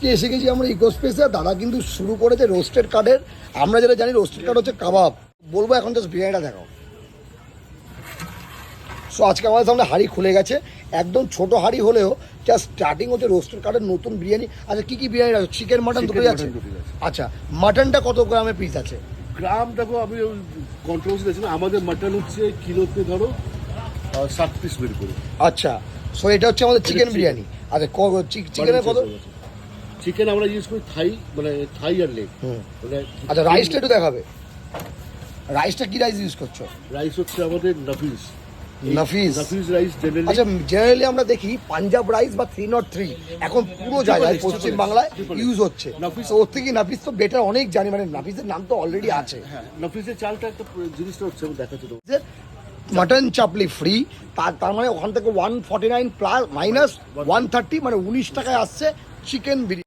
এসে গেছি আমরা ইকো স্পেসে। দাদা কিন্তু শুরু করেছে রোস্টেড কার্ডের। আমরা যেটা জানি রোস্টেড কার্ড হচ্ছে কাবাব, বলবো এখন জাস্ট বিরিয়ানিটা দেখাও। সো আজকে আমাদের সামনে হাঁড়ি খুলে গেছে, একদম ছোট হাঁড়ি হলেও জাস্ট স্টার্টিং হচ্ছে রোস্টেড কার্ডের নতুন বিরিয়ানি। আচ্ছা কী কী বিরিয়ানি আছে? চিকেন মাটন দুটোই আছে। আচ্ছা মাটনটা কত গ্রামের পিস আছে? গ্রাম দেখো আমি কন্ট্রোভার্সি দেখছি না, আমাদের মাটন হচ্ছে কিলোতে ধরো 60 পিস বের করে। আচ্ছা সো এটা হচ্ছে আমাদের চিকেন বিরিয়ানি। আচ্ছা চিকেনের কত? চিকেন আমরা ইউজ করি থাই, মানে থাই আর লেগ। মানে আচ্ছা রাইসটা একটু দেখাবে, রাইসটা কি রাইস ইউজ করছো? রাইস হচ্ছে আমাদের নাফিস রাইস জেনারেলি। আচ্ছা জেনারেলি আমরা দেখি পাঞ্জাব রাইস বা 303 এখন পুরো জায়গায় পশ্চিম বাংলায় ইউজ হচ্ছে। তো ওর থেকে নাফিস তো বেটার অনেক জানি, মানে নাফিসের নাম তো অলরেডি আছে। হ্যাঁ নাফিসের চালটা একটা জিনিসটা হচ্ছে আমি দেখাচ্ছি তো। মাটন চাপলি ফ্রি, তার মানে ওখান থেকে 149 প্লাস মাইনাস 130 মানে 19 টাকায় আসছে চিকেন বিরিয়ানি।